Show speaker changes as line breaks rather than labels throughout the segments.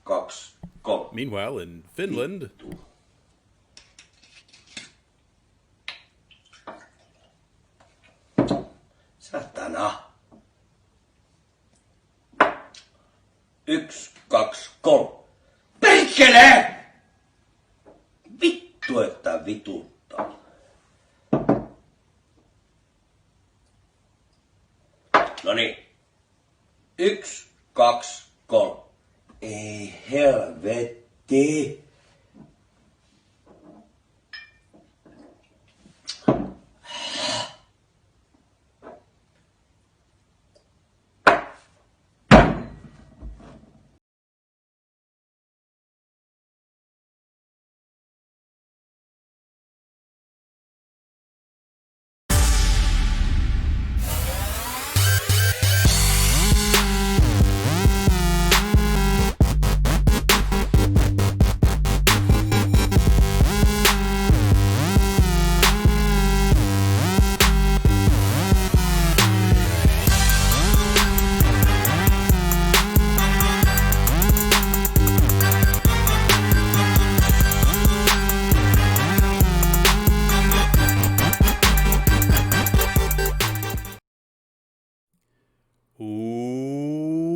kaksi, kolme.
Meanwhile, in Finland...
Satana. 1, 2, 3. Perkele! Vittu, että vituttaa. Noniin. 1, 2, 3. Ei helvetti.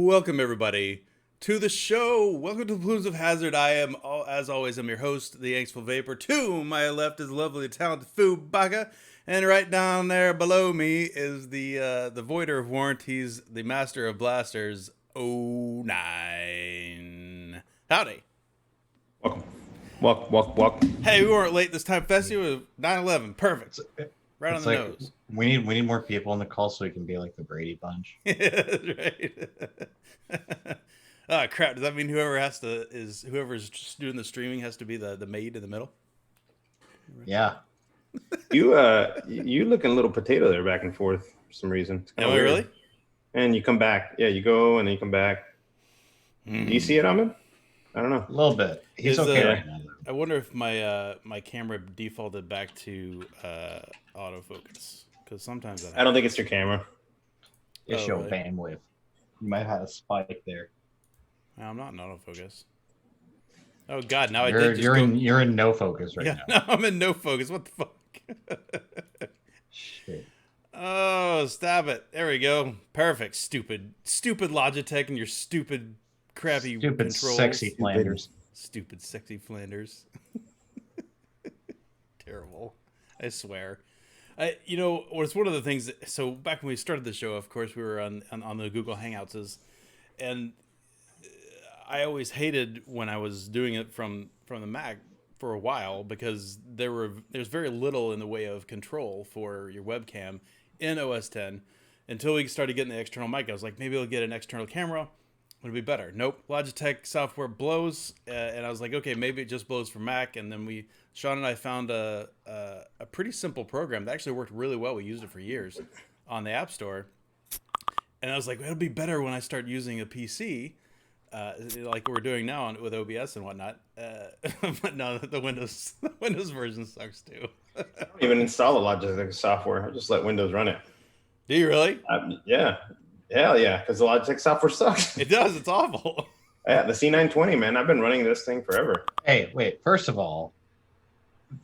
Welcome, everybody, to the show. Welcome to Plumes of Hazard. I am, as always, I'm your host, the Angstful Vapor. To my left is lovely, talented Fubaka, and right down there below me is the voider of warranties, the master of blasters, 09. Howdy.
Welcome.
Hey, we weren't late this time. Festival 9/11, perfect. Right on the nose.
We need more people on the call so we can be like the Brady Bunch.
Right. Oh crap! Does that mean whoever's just doing the streaming has to be the maid in the middle?
Yeah.
You looking a little potato there back and forth for some reason.
Am I really?
And you come back. Yeah, you go and then you come back. Do you see it, Ahmed? I don't know.
A little bit. He's okay right now.
I wonder if my camera defaulted back to autofocus, because sometimes
I don't think it's your camera.
It's your bandwidth. You might have had a spike there.
No, I'm not in autofocus. Oh God! Now
you're in no focus right now.
No, I'm in no focus. What the fuck?
Shit.
Oh, stop it! There we go. Perfect. Stupid Logitech and your stupid, crappy controls.
Sexy Flanders.
Stupid sexy Flanders. Terrible. I swear. It's one of the things that, so back when we started the show, of course, we were on the Google Hangouts, and I always hated when I was doing it from the Mac for a while, because there's very little in the way of control for your webcam in OS 10 until we started getting the external mic. I was like, maybe I'll get an external camera. It'll be better. Nope. Logitech software blows, and I was like, okay, maybe it just blows for Mac. And then Sean and I found a pretty simple program that actually worked really well. We used it for years on the App Store, and I was like, it'll be better when I start using a PC, like we're doing now with OBS and whatnot. But no, the Windows version sucks too.
I don't even install a Logitech software. I just let Windows run it.
Do you really?
Yeah. Hell yeah, because the Logitech software sucks.
It does. It's awful.
Yeah, the C920, man. I've been running this thing forever.
Hey, wait. First of all,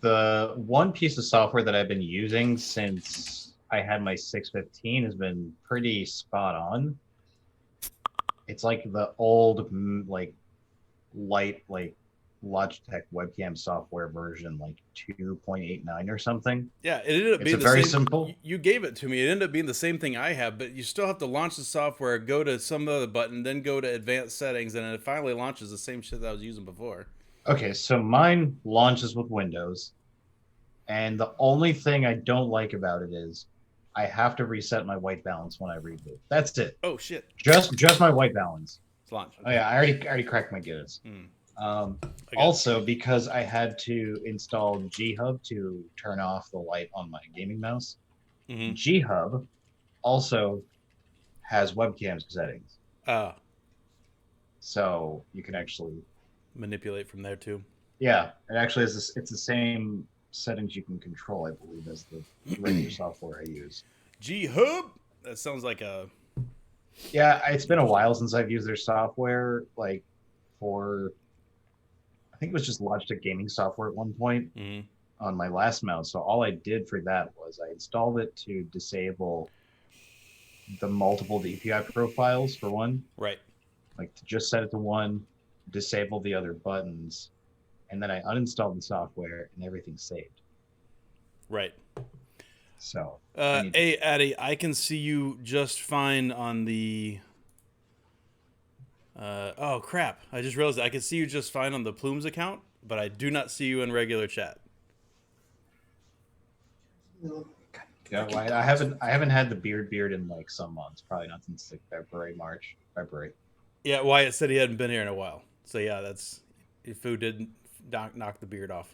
the one piece of software that I've been using since I had my 615 has been pretty spot on. It's like the old, light, Logitech webcam software version, like 2.89 or something.
Yeah, it ended up being
very simple.
You gave it to me. It ended up being the same thing I have, but you still have to launch the software, go to some other button, then go to advanced settings, and it finally launches the same shit that I was using before.
Okay, so mine launches with Windows, and the only thing I don't like about it is I have to reset my white balance when I reboot. That's it.
Oh shit!
Just my white balance.
It's launched.
Okay. Oh yeah, I already cracked my Guinness. Also, because I had to install G-Hub to turn off the light on my gaming mouse, G-Hub also has webcam settings. So you can actually
manipulate from there too.
Yeah, it actually is. It's the same settings you can control, I believe, as the regular software I use.
G-Hub? That sounds like a...
Yeah, it's been a while since I've used their software, for, I think it was just Logitech gaming software at one point on my last mount. So all I did for that was I installed it to disable the multiple DPI profiles for one.
Right.
Like to just set it to one, disable the other buttons, and then I uninstalled the software and everything's saved.
Right.
So,
hey, Addy, I can see you just fine on the. Oh crap! I just realized I can see you just fine on the Plumes account, but I do not see you in regular chat.
yeah, well, I haven't had the beard in like some months, probably not since like February.
Yeah, Wyatt said he hadn't been here in a while, so yeah, that's if Fu didn't knock the beard off.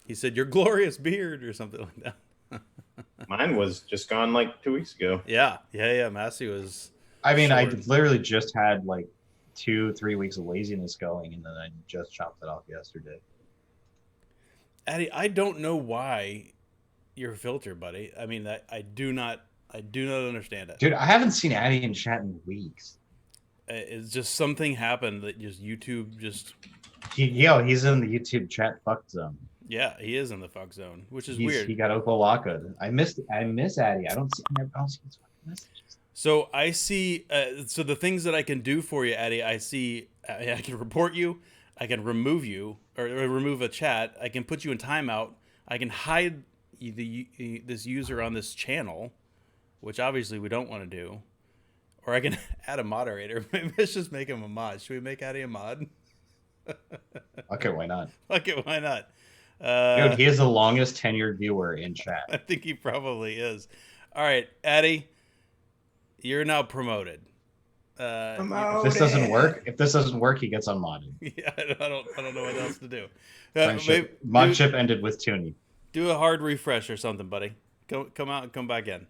He said, "Your glorious beard" or something like that.
Mine was just gone like 2 weeks ago.
Yeah. Massey was.
I mean, I
short.
literally just had like 2-3 weeks of laziness going, and then I just chopped it off yesterday.
Addy, I don't know why you're filtered, buddy. I mean, I do not understand it.
Dude, I haven't seen Addy in chat in weeks.
It's just something happened that just YouTube just.
He's in the YouTube chat fuck zone.
Yeah, he is in the fuck zone, which is
He
weird.
got Okolaka. I miss Addy. I don't see his fucking messages.
So I see. So the things that I can do for you, Addy, I see. I can report you. I can remove you or remove a chat. I can put you in timeout. I can hide this user on this channel, which obviously we don't want to do. Or I can add a moderator. Maybe let's just make him a mod. Should we make Addy a mod?
Okay, why not?
Fuck it, why not?
Dude, he is the longest tenured viewer in chat.
I think he probably is. All right, Addy, you're now promoted.
If this doesn't work, he gets unmodded.
Yeah, I don't know what else to do.
Mod chip ended with Toonie.
Do a hard refresh or something, buddy. Come out and come back in.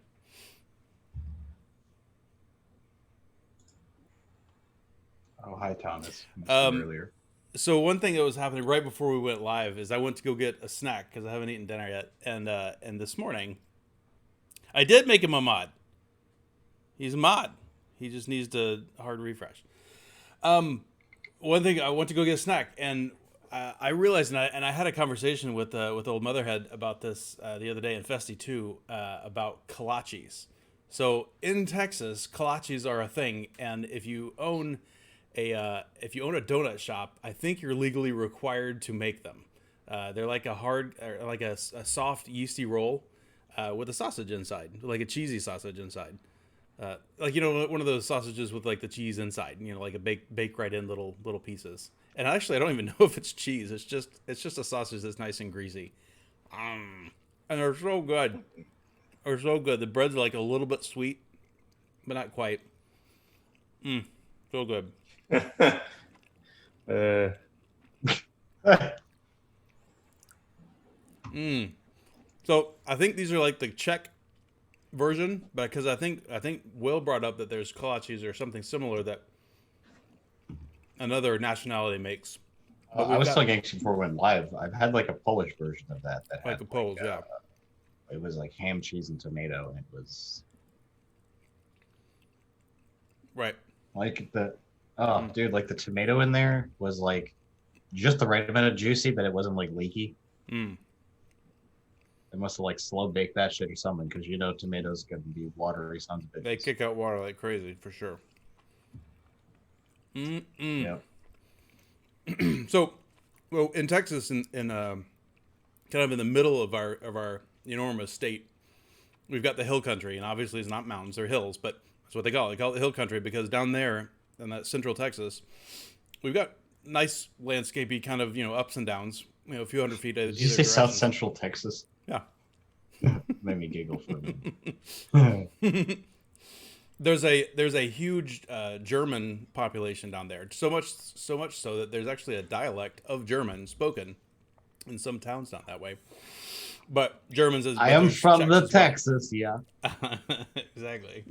Oh, hi, Thomas.
Earlier. So one thing that was happening right before we went live is I went to go get a snack because I haven't eaten dinner yet, and this morning I did make him a mod. He's a mod. He just needs to hard refresh. One thing, I went to go get a snack, and I realized, and I had a conversation with old Motherhead about this the other day in Festi 2 about kolaches. So in Texas, kolaches are a thing, and if you own a donut shop, I think you're legally required to make them. They're like a soft yeasty roll with a sausage inside, like a cheesy sausage inside. Like, you know, one of those sausages with like the cheese inside, you know, like a bake right in little pieces. And actually, I don't even know if it's cheese. It's just a sausage that's nice and greasy. And they're so good. They're so good. The bread's like a little bit sweet, but not quite. So good. So I think these are like the Czech version, but because I think Will brought up that there's kolaches or something similar that another nationality makes.
I was telling Yanks before we went live. I've had like a Polish version of that
Like
had
a Polish, yeah.
It was like ham, cheese, and tomato, and it was
right.
Like dude, like the tomato in there was like just the right amount of juicy, but it wasn't like leaky. They must have like slow baked that shit or something, because you know tomatoes can be watery sons of bitches.
They kick out water like crazy for sure.
Yeah.
So, well, in Texas, in kind of in the middle of our enormous state, we've got the hill country, and obviously it's not mountains; they're hills, but that's what they call it. They call it the hill country because down there in that central Texas, we've got nice landscapey kind of, you know, ups and downs, you know, a few hundred feet.
Did you say South Central Texas?
Yeah.
Made me giggle for a minute.
There's a huge German population down there. So much so that there's actually a dialect of German spoken in some towns down that way. But Germans is.
I am from the Texas, yeah.
Exactly.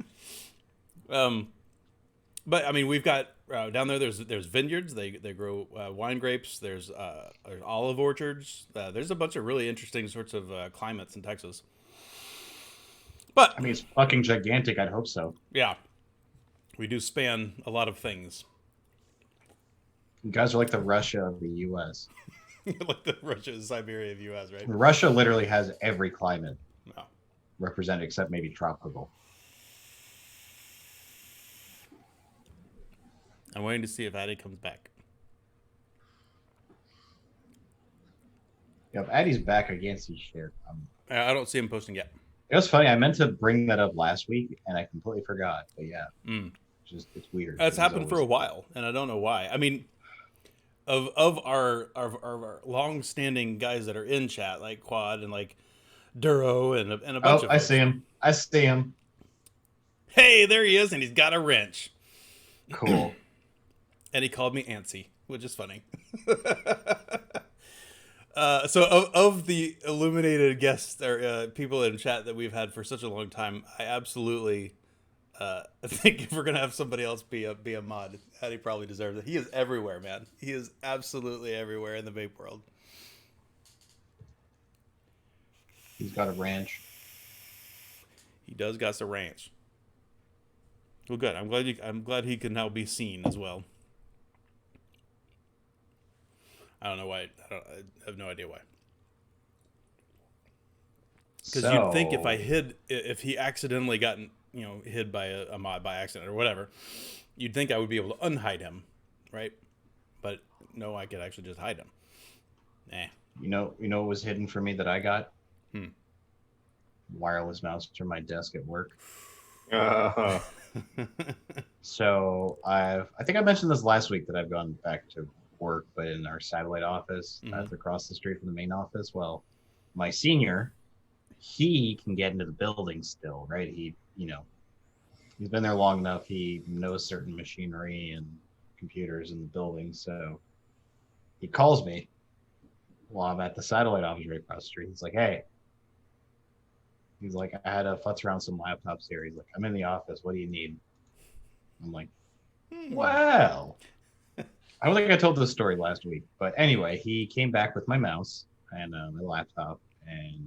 But I mean, we've got down there. There's vineyards. They grow wine grapes. There's olive orchards. There's a bunch of really interesting sorts of climates in Texas. But
I mean, it's fucking gigantic. I'd hope so.
Yeah, we do span a lot of things.
You guys are like the Russia of the U.S.
Like the Russia and Siberia of the U.S., right?
Russia literally has every climate
No.
represented except maybe tropical.
I'm waiting to see if Addy comes back.
Yeah, if Addie's back, I can't see shit.
I don't see him posting yet.
It was funny. I meant to bring that up last week, and I completely forgot. But yeah,
Mm.
it's weird.
That's
He's
happened for a
always-
while, and I don't know why. I mean, of our long-standing guys that are in chat, like Quad and like Duro and a bunch
Oh,
of
I
folks.
see him. I see him.
Hey, there he is, and he's got a wrench.
Cool.
And he called me antsy, which is funny. So of the illuminated guests or people in chat that we've had for such a long time, I absolutely think if we're gonna have somebody else be a mod, Addy probably deserves it. He is everywhere, man. He is absolutely everywhere in the vape world.
He's got a ranch.
He does got some ranch. Well, good. I'm glad he can now be seen as well. I don't know why. I have no idea why. Because you'd think if he accidentally gotten hid by a mod by accident or whatever, you'd think I would be able to unhide him, right? But no, I could actually just hide him. Nah.
You know what was hidden for me that I got?
Hmm.
Wireless mouse from my desk at work.
Uh,
So I think I mentioned this last week that I've gone back to work, but in our satellite office, that's across the street from the main office. Well, my senior, he can get into the building still, right? He's been there long enough. He knows certain machinery and computers in the building. So he calls me while I'm at the satellite office right across the street. He's like, hey, I had to futz around some laptops here. He's like, I'm in the office. What do you need? I'm like, well, I don't think I told this story last week, but anyway, he came back with my mouse and my laptop, and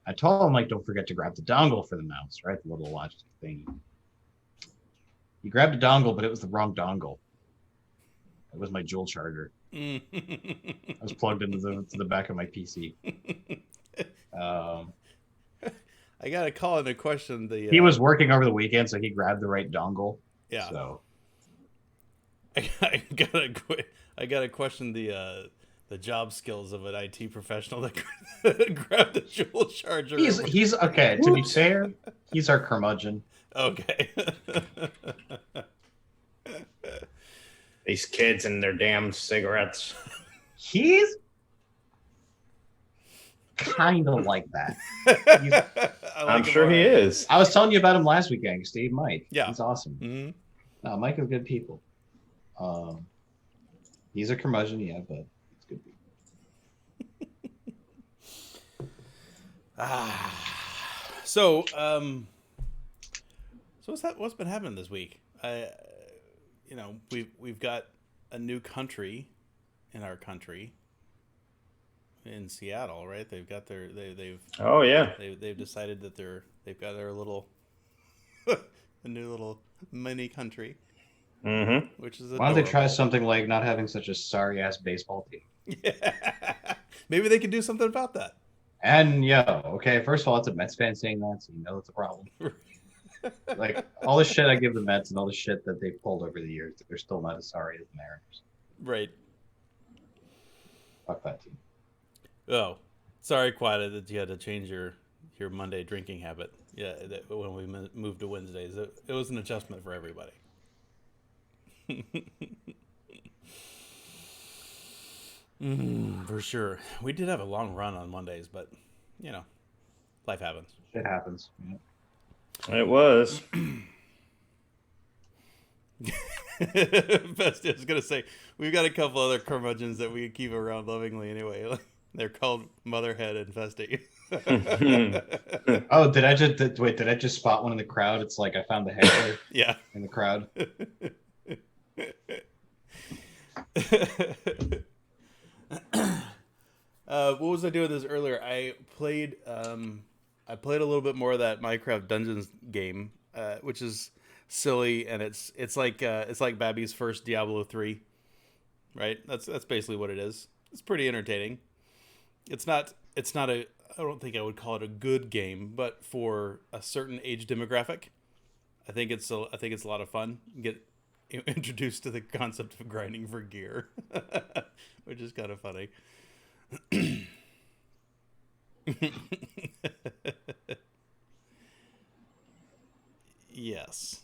I told him, like, don't forget to grab the dongle for the mouse, right? The little logic thing. He grabbed a dongle, but it was the wrong dongle. It was my dual charger. I was plugged into the back of my PC.
I gotta call into question the.
He was working over the weekend, so he grabbed the right dongle.
Yeah.
So
I gotta question the job skills of an IT professional that grabbed the dual charger.
he's okay. To be fair, he's our curmudgeon.
Okay.
these kids and their damn cigarettes.
He's kind of like that.
I'm sure he is.
I was telling you about him last weekend, Steve. Mike.
Yeah.
He's awesome.
Mm-hmm.
No, Mike is good people. He's a curmudgeon, yeah, but it's good people.
So what's been happening this week? We've got a new country in our country in Seattle, right? They've got they've
Oh yeah.
they've decided that they've got their little a new little mini country, which is
Why don't they try
adorable.
something like not having such a sorry ass baseball team?
Yeah. Maybe they could do something about that.
And okay, first of all, it's a Mets fan saying that, so it's a problem. Like all the shit I give the Mets and all the shit that they've pulled over the years, they're still not as sorry as the Mariners.
Right.
Fuck that team.
Oh, sorry, Quada, that you had to change your Monday drinking habit. Yeah, when we moved to Wednesdays, it was an adjustment for everybody. For sure. We did have a long run on Mondays, but life happens.
Shit happens. Yeah.
It was.
Best, I was gonna say we've got a couple other curmudgeons that we keep around lovingly anyway. They're called Motherhead and Festy.
Oh, did I just spot one in the crowd? It's like I found the heckler
Yeah.
in the crowd.
What was I doing this earlier? I played a little bit more of that Minecraft Dungeons game, which is silly, and it's like Babby's first Diablo 3, right? That's basically what it is. It's pretty entertaining. It's not a, I don't think I would call it a good game, but for a certain age demographic, I think it's a lot of fun. You get introduced to the concept of grinding for gear, which is kind of funny. Yes.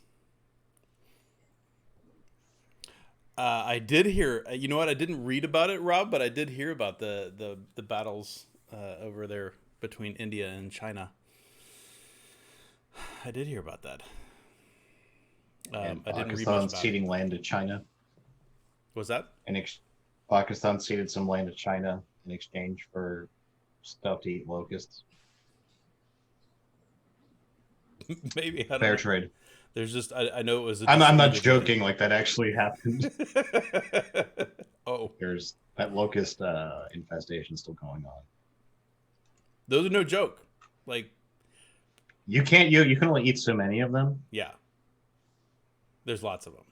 I did hear. You know what? I didn't read about it, Rob, but I did hear about the battles over there between India and China. I did hear about that.
And
I didn't read much
Pakistan
about
ceding
it.
land to China.
Was that?
Pakistan ceded some land to China in exchange for stuff to eat locusts.
Maybe I don't
Fair
know.
trade.
There's just I know it was. A
I'm not
disputed
joking. Like that actually happened.
Oh,
There's that locust infestation still going on.
those are no joke. Like,
You can't. You can only eat so many of them.
yeah, there's lots of them.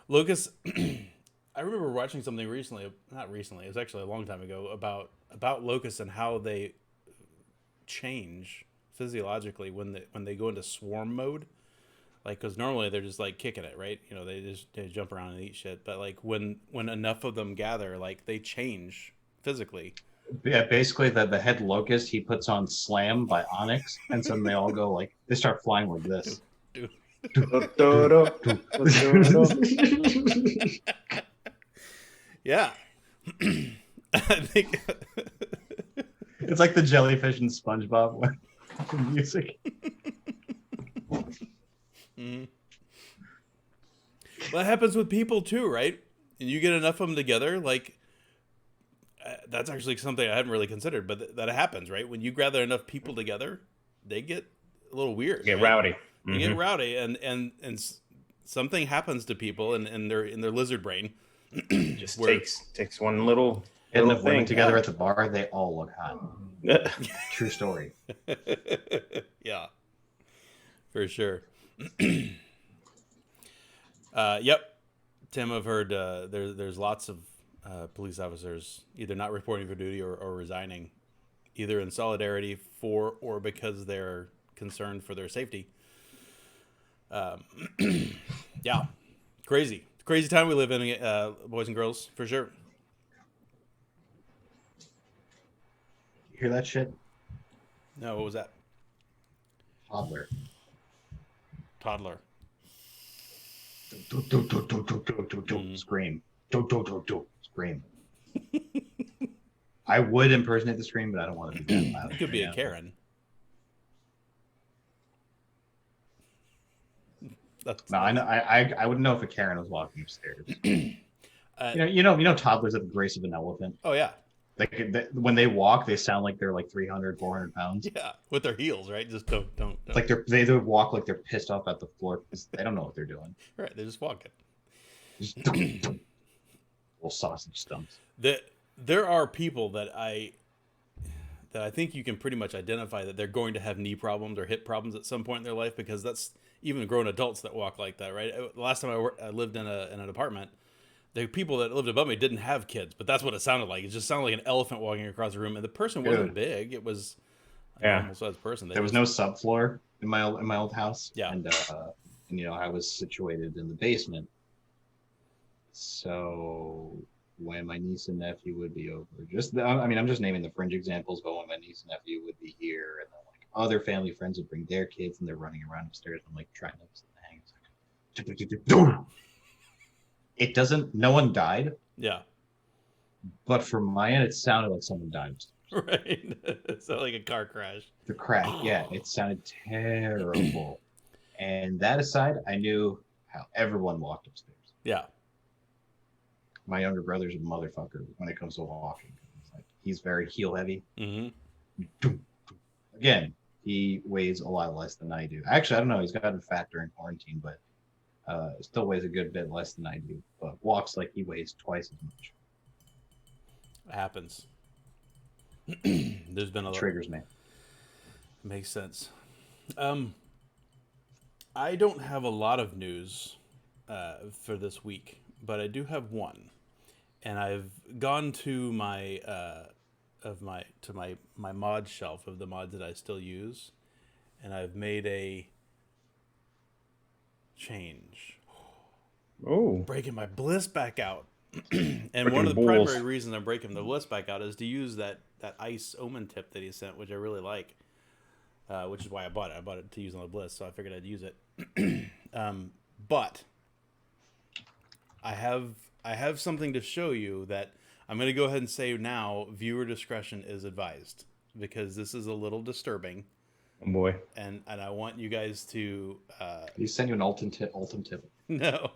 Locusts. I remember watching something recently. Not recently. It was actually a long time ago about locusts and how they change physiologically when they go into swarm mode. Like, because normally they're just like kicking it, right? You know, they jump around and eat shit. But like when enough of them gather, like they change physically.
Yeah, basically the head locust he puts on Slam by Onyx, and so they all go like they start flying like this.
Dude. Yeah. I think
It's like the jellyfish and SpongeBob music.
Well, that happens with people too, right? And you get enough of them together, like that's actually something I hadn't really considered, but that happens, right? When you gather enough people together, they get a little weird.
Get
right?
rowdy.
They get rowdy, and something happens to people in their lizard brain.
Just
Where-
takes one little
Getting the
little
women
thing
together at the bar, they all look hot.
Yeah.
True story.
Yeah, for sure. Yep, Tim, I've heard there's lots of police officers either not reporting for duty or resigning, either in solidarity for or because they're concerned for their safety. Yeah, crazy time we live in, boys and girls, for sure.
You hear that shit?
No, what was that?
Toddler. Scream. Scream. I would impersonate the scream, but I don't want to be that loud.
It could be a Karen.
No, I know. I wouldn't know if a Karen was walking upstairs. You know, toddlers have the grace of an elephant.
Oh yeah,
When they walk, they sound like they're like 300, 400 pounds.
yeah, with their heels, right? Just don't.
Like they walk like they're pissed off at the floor because they don't know what they're doing.
Right, they're just walking.
Just little sausage stumps.
There are people that I think you can pretty much identify that they're going to have knee problems or hip problems at some point in their life, because that's even grown adults that walk like that, right? The last time I lived in an apartment, the people that lived above me didn't have kids, but that's what it sounded like. It just sounded like an elephant walking across the room, and the person wasn't big. It was a normal sized person.
There was no subfloor in my old house.
Yeah.
And I was situated in the basement. So when my niece and nephew would be over, I'm just naming the fringe examples, but when my niece and nephew would be here, and then like other family friends would bring their kids, and they're running around upstairs, I'm like trying to hang. It doesn't. No one died.
Yeah.
But from my end, it sounded like someone died.
Right. It sounded like a car crash.
The crack, yeah, it sounded terrible. And that aside, I knew how everyone walked upstairs.
Yeah.
My younger brother's a motherfucker when it comes to walking. He's very heel heavy.
Mm-hmm.
Again, he weighs a lot less than I do. Actually, I don't know. He's gotten fat during quarantine, but still weighs a good bit less than I do. But walks like he weighs twice as much.
It happens. There's been a lot.
Triggers me.
Makes sense. I don't have a lot of news for this week, but I do have one, and I've gone to my my mod shelf of the mods that I still use, and I've made a change.
Oh,
Breaking my bliss back out. And one
Freaking
of the
bulls.
primary reasons I'm breaking the bliss back out is to use that ice omen tip that he sent, which I really like, which is why I bought it. I bought it to use on the bliss, so I figured I'd use it. But I have something to show you that I'm going to go ahead and say now. Viewer discretion is advised because this is a little disturbing,
oh boy.
and I want you guys to
You send you an ultim tip.
no.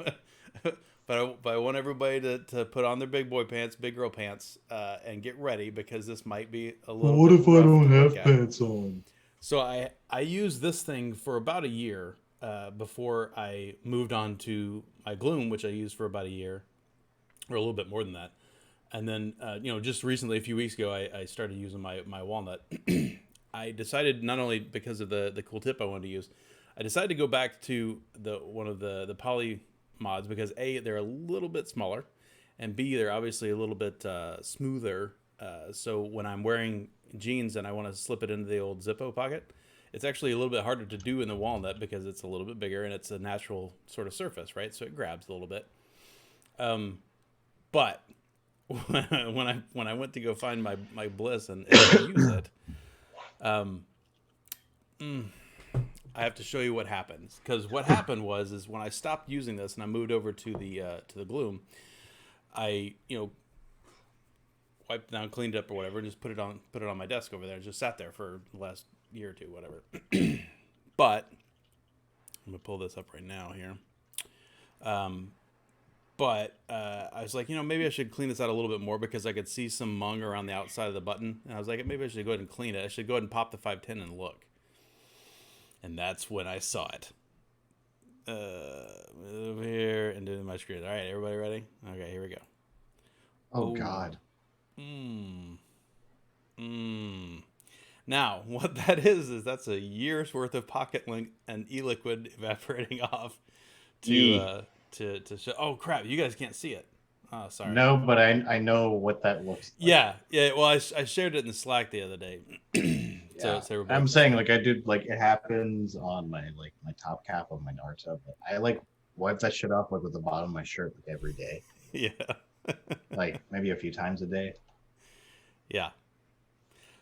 But I want everybody to put on their big boy pants, big girl pants, and get ready because this might be a little.
What
bit
if I
rough
don't
to
have
look at.
pants on?
So I used this thing for about a year before I moved on to my gloom, which I used for about a year, or a little bit more than that. And then just recently, a few weeks ago, I started using my walnut. I decided not only because of the cool tip I wanted to use, I decided to go back to one of the poly mods because A, they're a little bit smaller, and B, they're obviously a little bit smoother. So when I'm wearing jeans and I want to slip it into the old Zippo pocket, it's actually a little bit harder to do in the walnut because it's a little bit bigger and it's a natural sort of surface, right? So it grabs a little bit. But when I went to go find my bliss and use it, I have to show you what happens, because what happened is when I stopped using this and I moved over to the gloom, I wiped it down, cleaned it up or whatever, and just put it on my desk over there. It just sat there for the last year or two, whatever. But I'm gonna pull this up right now here. But I was like, maybe I should clean this out a little bit more because I could see some mung around the outside of the button, and I was like, maybe I should go ahead and clean it. I should go ahead and pop the 510 and look. And that's when I saw it. Move here and do my screen. All right, everybody ready? Okay, here we go.
Oh, God.
Now, what that is that's a year's worth of pocket link and e-liquid evaporating off to show. Oh crap! You guys can't see it. Oh, sorry.
No, but I know what that looks like.
Yeah. Well, I shared it in the Slack the other day.
Yeah.
So everybody
I'm
can
saying
see.
like I do like it happens on my top cap of my Naruto, but I wipe that shit off with the bottom of my shirt every day.
Yeah.
Maybe a few times a day.
Yeah.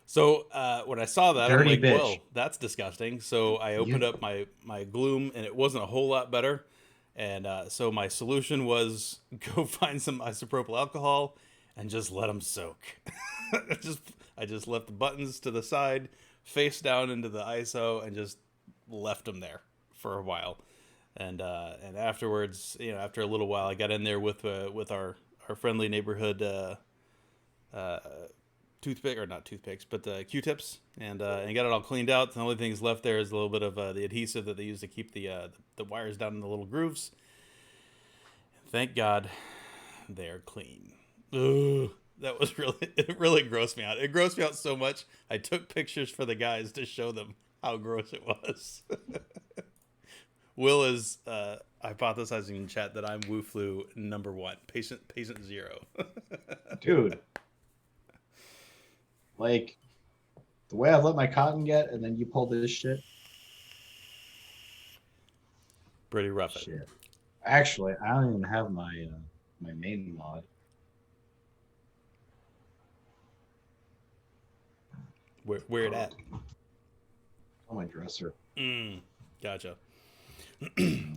So when I saw that,
Dirty
I'm like,
bitch.
well, that's disgusting. So I opened up my gloom, and it wasn't a whole lot better. And so my solution was go find some isopropyl alcohol and just let them soak. I just left the buttons to the side, face down into the ISO, and just left them there for a while. And afterwards, after a little while, I got in there with our friendly neighborhood toothpick, or not toothpicks, but Q-tips, and got it all cleaned out. The only things left there is a little bit of the adhesive that they use to keep the wires down in the little grooves. Thank God, they're clean. Ugh, that was it really grossed me out. It grossed me out so much, I took pictures for the guys to show them how gross it was. Will is hypothesizing in chat that I'm Wu Flu number 1, patient 0.
Dude. Like, the way I let my cotton get, and then you pull this shit.
Pretty rough.
Shit. Actually, I don't even have my my main mod.
Where it at?
On my dresser.
Gotcha.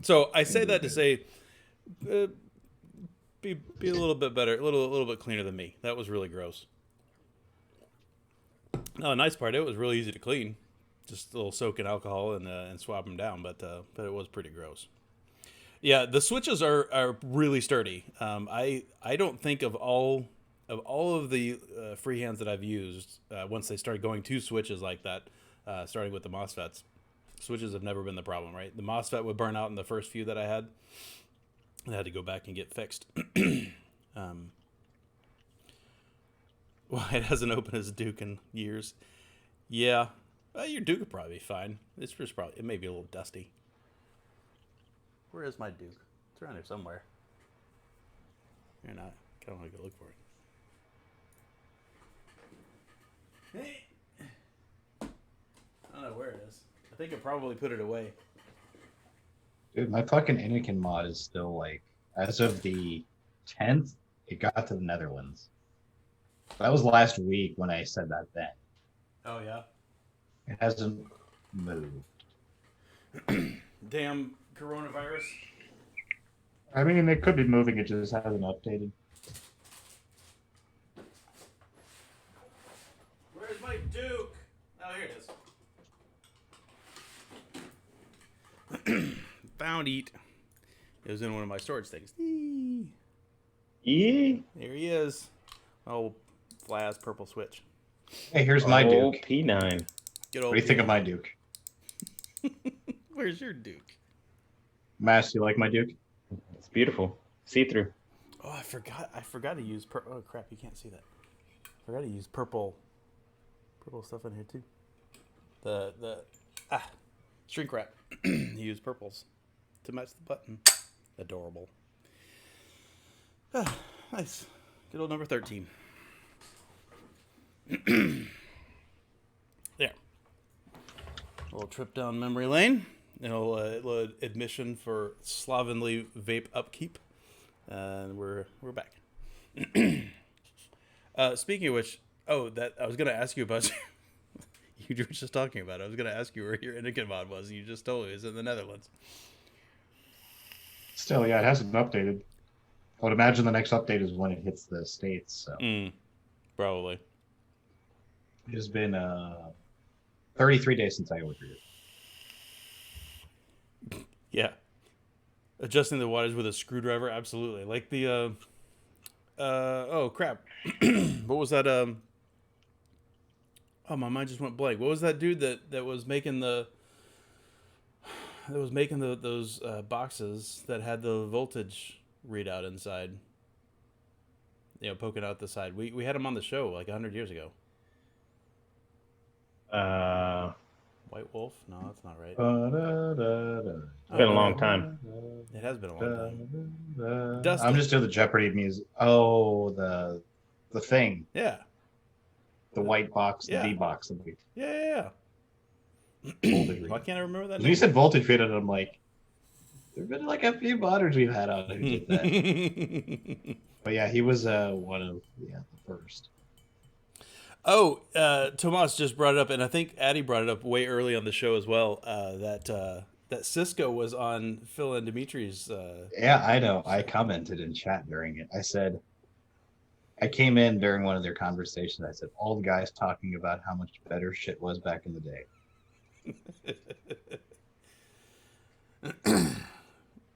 So I say that to say, be a little bit better, a little bit cleaner than me. That was really gross. No, the nice part, it was really easy to clean. Just a little soak in alcohol and swap them down, but it was pretty gross. Yeah, the switches are really sturdy. I don't think of all of the freehands that I've used, once they started going to switches like that, starting with the MOSFETs, switches have never been the problem, right? The MOSFET would burn out in the first few that I had, and I had to go back and get fixed. Well, it hasn't opened as Duke in years. Yeah, your Duke would probably be fine. It may be a little dusty. Where is my Duke? It's around here somewhere. You're not. I don't want to go look for it. Hey. I don't know where it is. I think I probably put it away.
Dude, my fucking Anakin mod is still like, as of the 10th, it got to the Netherlands. That was last week when I said that then.
Oh, yeah?
It hasn't moved.
Damn coronavirus.
I mean, it could be moving, it just hasn't updated.
Where's my Duke? Oh, here it is. Found it. It was in one of my storage things.
Yeah.
There he is. Oh, flat purple switch.
Hey, here's my
Oh,
Duke.
P9.
Good
What
old
do you think of my Duke?
Where's your Duke?
Mass, you like my Duke?
It's beautiful. See-through.
Oh, I forgot to use oh crap, you can't see that. I forgot to use purple stuff in here too. The shrink wrap. Use purples to match the button. Adorable. Ah, nice. Good old number 13. There. A little trip down memory lane. A little admission for slovenly vape upkeep. And we're back. Speaking of which, that I was gonna ask you about. You were just talking about it. I was gonna ask you where your Anakin mod was, and you just told me it was in the Netherlands.
Still, yeah, it hasn't updated. I would imagine the next update is when it hits the States. So
Probably.
it has been 33 days since I ordered it.
Yeah. Adjusting the wattage with a screwdriver, absolutely. Like the oh crap. What was that oh, my mind just went blank. What was that dude that was making those boxes that had the voltage readout inside? You know, poking out the side. We had him on the show like 100 years ago. White Wolf? No, that's not right.
It's been a long time.
It has been a long time. Dustin.
I'm just doing the Jeopardy music. Oh, the thing.
Yeah.
The white box,
Yeah.
the V box.
Yeah.
Voltage
Why can't I remember that
When you said voltage rated, I'm like, there've been like a few modders we've had on who did that.
name?
But yeah, he was one of the first.
Oh, Tomas just brought it up, and I think Addie brought it up way early on the show as well. That Cisco was on Phil and Dimitri's.
Yeah, I know. I commented in chat during it. I said, I came in during one of their conversations. I said, all the guys talking about how much better shit was back in the day.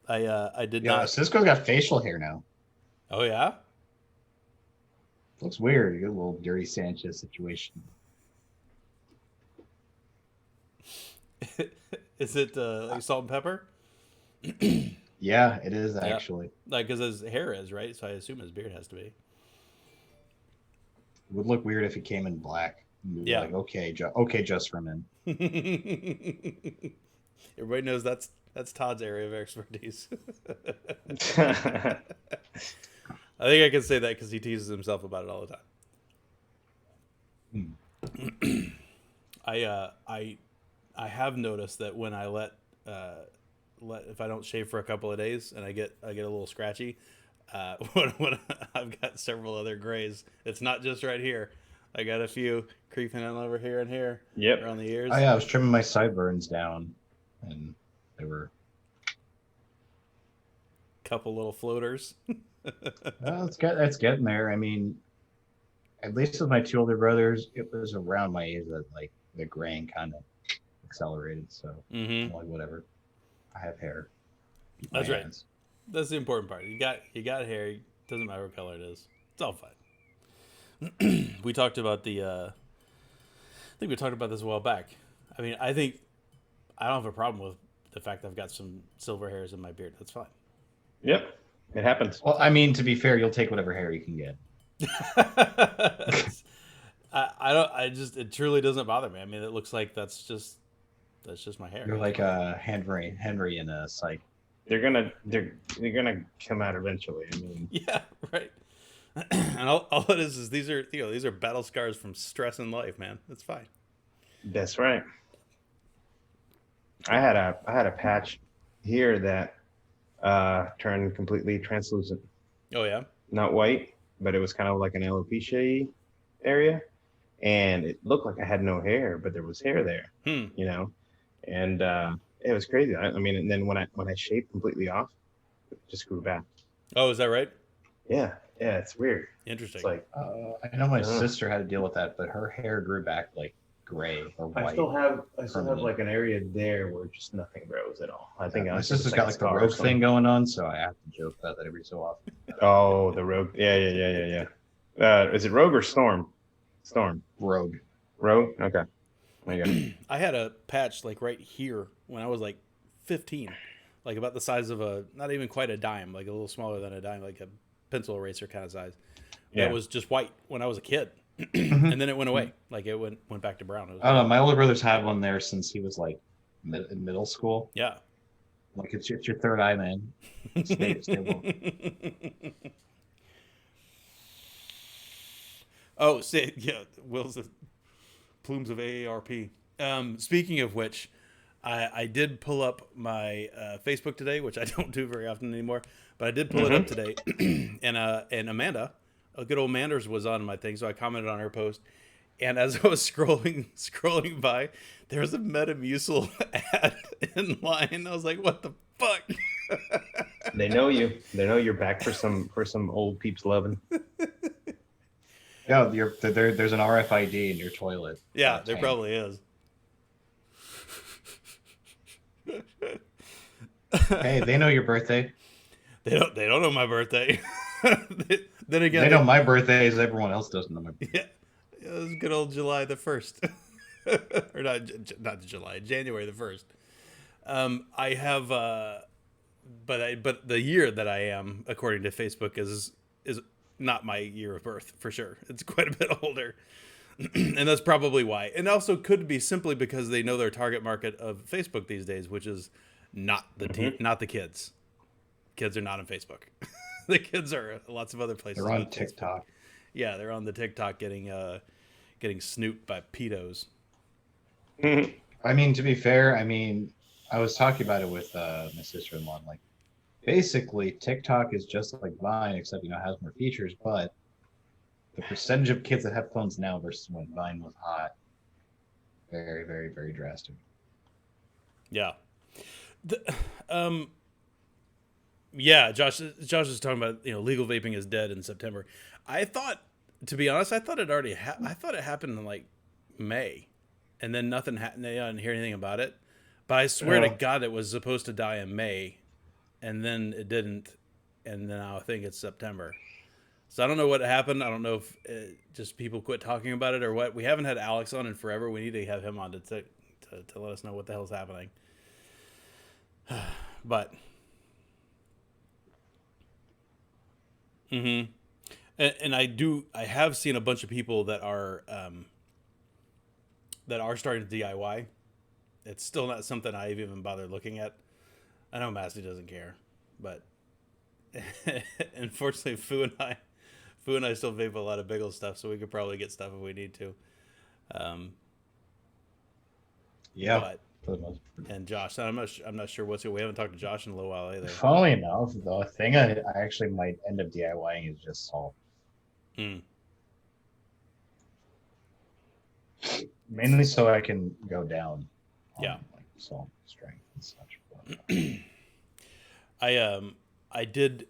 I did
Yeah,
not.
Cisco's got facial hair now.
Oh yeah.
Looks weird. You got a little dirty Sanchez situation.
Is it like salt and pepper?
Yeah, it is actually.
Like, because his hair is right, so I assume his beard has to be.
It would look weird if he came in black.
Yeah.
Like, okay, just for men.
Everybody knows that's Todd's area of expertise. I think I can say that because he teases himself about it all the time. I have noticed that when I let if I don't shave for a couple of days and I get a little scratchy, when I've got several other grays. It's not just right here. I got a few creeping in over here and here.
Yep.
Around the ears.
Oh yeah, I was trimming my sideburns down, and they were.
Couple little floaters.
Well, it's getting there. I mean, at least with my two older brothers, it was around my age that like the graying kind of accelerated. So I'm like, whatever. I have hair.
That's right. That's the important part. You got hair. It doesn't matter what color it is. It's all fine. We talked about I think we talked about this a while back. I mean, I think I don't have a problem with the fact that I've got some silver hairs in my beard. That's fine.
Yep. It happens.
Well, I mean, to be fair, you'll take whatever hair you can get.
It truly doesn't bother me. I mean, it looks like that's just my hair.
You're like Henry in a Psych.
they're gonna come out eventually. I mean,
Yeah, right. And all it is these are battle scars from stress in life, man. It's fine.
that's right. I had a patch here that turned completely translucent,
Oh yeah.
not white, but it was kind of like an alopecia area, and it looked like I had no hair, but there was hair there,
Hmm.
you know, and it was crazy. I mean, and then when I shaved completely off, it just grew back.
Oh, is that right?
Yeah, yeah, it's weird.
Interesting.
It's like
I know my
Uh.
sister had to deal with that, but her hair grew back like gray or white.
I still have
permanent.
like an area there where just nothing grows at all. I think
My
honestly,
sister's
it's
got
a
like the
scar or
rogue
something.
thing going on, so I have to joke about that every so often.
Oh, the rogue. Yeah. Is it rogue or storm? Storm.
Rogue.
Rogue. Okay. There you go.
I had a patch like right here when I was like 15, like about the size of not even quite a dime, like a little smaller than a dime, like a pencil eraser kind of size.
Yeah.
That was just white when I was a kid, and then it went away. Like it went back to brown. It was
I don't know. My older brother's had one there since he was like in middle school.
Yeah.
Like it's your third eye, man. Stay woke.
Oh, say yeah. Will's the Plumes of AARP. Speaking of which, I did pull up my Facebook today, which I don't do very often anymore, but I did pull it up today, and Amanda, a good old Manders, was on my thing, so I commented on her post. And as I was scrolling by, there was a Metamucil ad in line. I was like, "What the fuck?"
They know you. They know you're back for some old peeps loving.
Yeah, there's an RFID in your toilet.
Yeah, there probably is.
Hey, they know your birthday.
They don't know my birthday. Then again,
They know my birthday as everyone else doesn't know my birthday.
Yeah, it was good old July the 1st. Or not July, January the 1st. I have but the year that I am, according to Facebook, is not my year of birth for sure. It's quite a bit older. And that's probably why. And also could be simply because they know their target market of Facebook these days, which is not the not the kids. Kids are not on Facebook. The kids are lots of other places.
They're on TikTok.
Yeah, they're on the TikTok getting snooped by pedos.
I mean, to be fair, I was talking about it with my sister-in-law. Like, basically, TikTok is just like Vine, except it has more features. But the percentage of kids that have phones now versus when Vine was hot, very, very, very drastic.
Yeah. Yeah, Josh is talking about legal vaping is dead in September. I thought, to be honest, I thought it already I thought it happened in like May, and then nothing happened. I didn't hear anything about it. But I swear to God, it was supposed to die in May, and then it didn't, and then now I think it's September. So I don't know what happened. I don't know if just people quit talking about it or what. We haven't had Alex on in forever. We need to have him on to let us know what the hell's happening. But. Mm-hmm. And I have seen a bunch of people that are starting to DIY. It's still not something I've even bothered looking at. I know Massey doesn't care, but unfortunately, Fu and I still vape a lot of Biggle stuff, so we could probably get stuff if we need to.
Yeah.
But, and Josh, I'm not sure what's it. We haven't talked to Josh in a little while either.
Funnily enough, the thing I actually might end up DIYing is just salt. Mainly so I can go down on like salt strength and such.
I did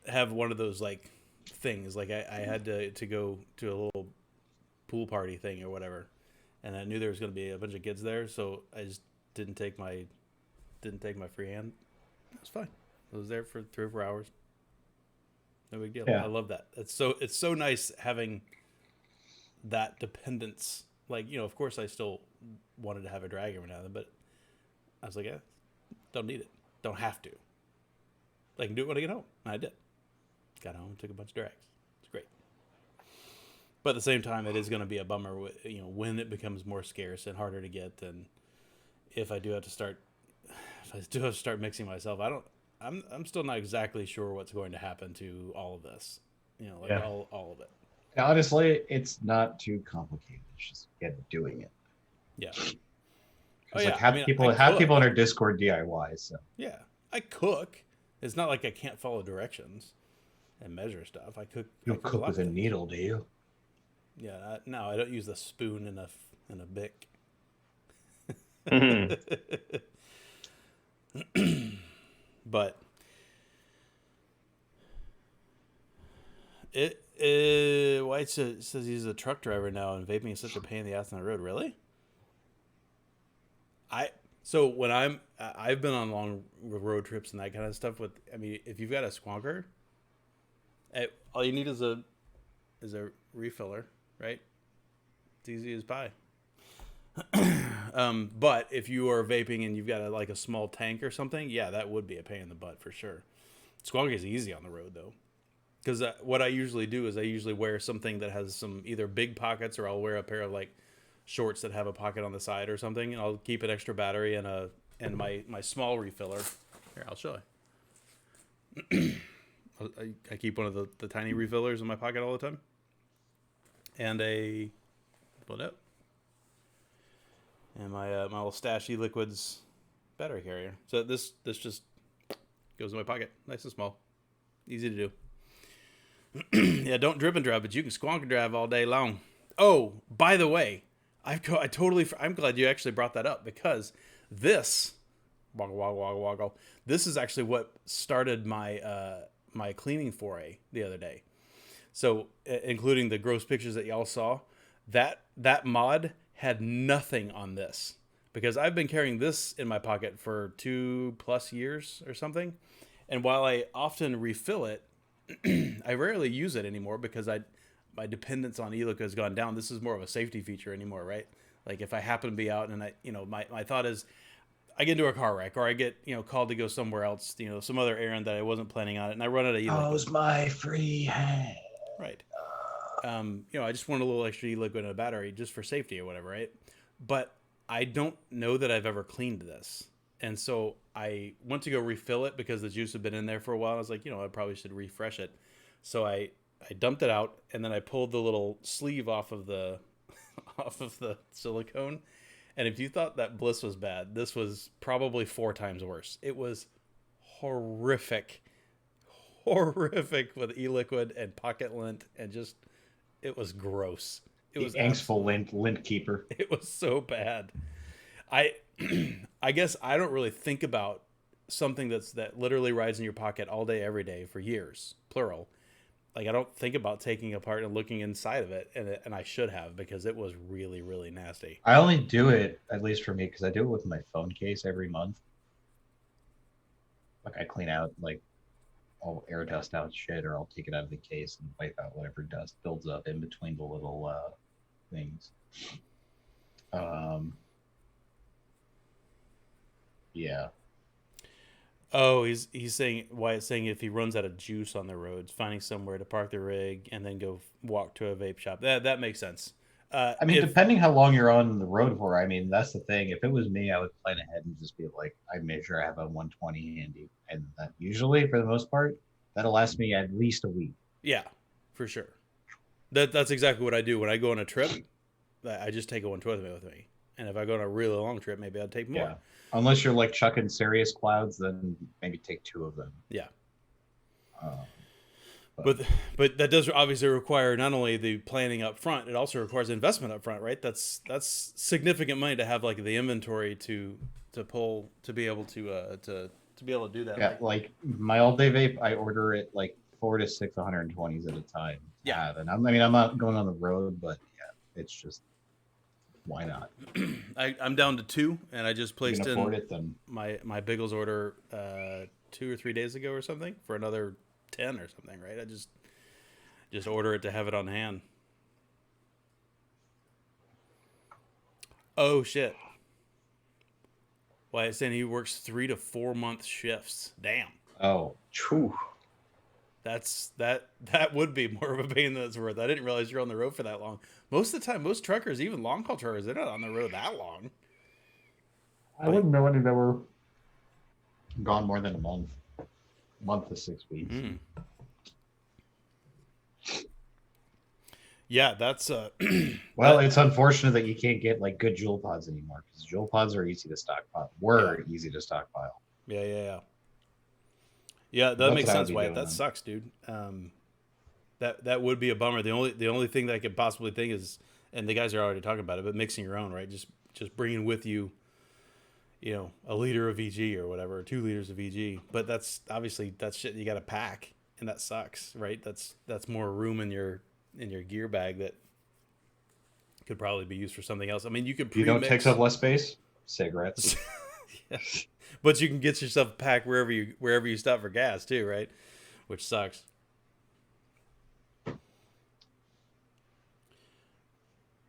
have one of those like things, like I had to go to a little pool party thing or whatever, and I knew there was going to be a bunch of kids there, so I just didn't take my free hand. It was fine. I was there for 3 or 4 hours. No big deal.
Yeah.
I love that. It's so nice having that dependence. Like, of course I still wanted to have a drag every now and then, but I was like, yeah, don't need it. Don't have to. I can do it when I get home. And I did. Got home, took a bunch of drags. It's great. But at the same time, it is going to be a bummer, when it becomes more scarce and harder to get. And if I do have to start mixing myself, I'm still not exactly sure what's going to happen to all of this. You know, like
Yeah.
all of it.
Honestly, it's not too complicated. It's just get doing it.
Yeah.
Because half people in our Discord DIY. So
yeah, I cook. It's not like I can't follow directions and measure stuff. I cook.
you
I cook
cook with a
things.
needle, do you?
Yeah. No, I don't use the spoon in a bic.
Mhm.
But White says he's a truck driver now, and vaping is such a pain in the ass on the road. Really? So when I've been on long road trips and that kind of stuff. I mean, if you've got a squonker, all you need is a refiller, right? It's easy as pie. But if you are vaping and you've got a small tank or something, yeah, that would be a pain in the butt for sure. Squonk is easy on the road though, because what I usually do is I usually wear something that has some either big pockets, or I'll wear a pair of shorts that have a pocket on the side or something, and I'll keep an extra battery and my small refiller. Here, I'll show you. I keep one of the tiny refillers in my pocket all the time, and and my little Stashy Liquids battery carrier. So this just goes in my pocket, nice and small, easy to do. Yeah, don't drip and drive, but you can squonk and drive all day long. Oh, by the way, I'm glad you actually brought that up, because this this is actually what started my my cleaning foray the other day. So including the gross pictures that y'all saw, that mod had nothing on this, because I've been carrying this in my pocket for 2+ years or something. And while I often refill it, I rarely use it anymore because my dependence on e-liquid has gone down. This is more of a safety feature anymore, right? Like if I happen to be out and my thought is I get into a car wreck, or I get, called to go somewhere else, some other errand that I wasn't planning on it, and I run out of e-liquid.
How's my free hand?
Right. I just want a little extra e-liquid in a battery just for safety or whatever, right? But I don't know that I've ever cleaned this. And so I went to go refill it because the juice had been in there for a while. I was like, I probably should refresh it. So I dumped it out, and then I pulled the little sleeve off of the silicone. And if you thought that bliss was bad, this was probably 4 times worse. It was horrific with e-liquid and pocket lint, and just, it was gross. It was
angstful lint keeper.
It was so bad. I guess I don't really think about something that literally rides in your pocket all day, every day for years, plural. Like, I don't think about taking it apart and looking inside of it, and I should have, because it was really, really nasty.
I only do it, at least for me, because I do it with my phone case every month. Like, I clean out, I'll air dust out shit, or I'll take it out of the case and wipe out whatever dust builds up in between the little things. Yeah.
Oh, he's saying, Wyatt's saying if he runs out of juice on the roads, finding somewhere to park the rig and then go walk to a vape shop. That makes sense.
Depending how long you're on the road for, that's the thing. If it was me, I would plan ahead and just be like, I make sure I have a 120 handy. And that usually, for the most part, that'll last me at least a week.
Yeah, for sure. That's exactly what I do when I go on a trip. I just take a 120 with me. And if I go on a really long trip, maybe I'd take more.
Yeah. Unless you're chucking serious clouds, then maybe take 2 of them.
Yeah. But that does obviously require not only the planning up front, it also requires investment up front, right? That's significant money to have the inventory to pull, to be able to do that.
Yeah, my all day vape, I order it 4 to 6 120s at a time.
Yeah.
And I'm not going on the road, but yeah, it's just, why not?
I'm down to 2, and I just placed in
it, then.
my Biggles order 2 or 3 days ago or something for another 10 or something, right? I just order it to have it on hand. Oh shit. Why, it's saying he works 3 to 4 month shifts. Damn.
Oh, true.
That would be more of a pain than it's worth. I didn't realize you're on the road for that long. Most of the time, most truckers, even long haul truckers, they're not on the road that long.
I wouldn't know any that were gone more than a month. month to 6 weeks.
Mm. Yeah, that's
Well, it's unfortunate that you can't get like good jewel pods anymore because jewel pods are easy to stockpile. Easy to stockpile.
Yeah, that
That's
makes
what I would
sense,
be
Wyatt.
doing
That
then.
sucks, dude. That would be a bummer. The only thing that I could possibly think is, and the guys are already talking about it, but mixing your own, right? Just bringing with you, a liter of VG or whatever, or 2 liters of VG. But that's obviously that's shit you got to pack, and that sucks, right? That's more room in your gear bag that could probably be used for something else. I mean, you could
You know what takes
pre-mix,
up less space? Cigarettes.
yeah. But you can get yourself a pack wherever you stop for gas too, right? Which sucks.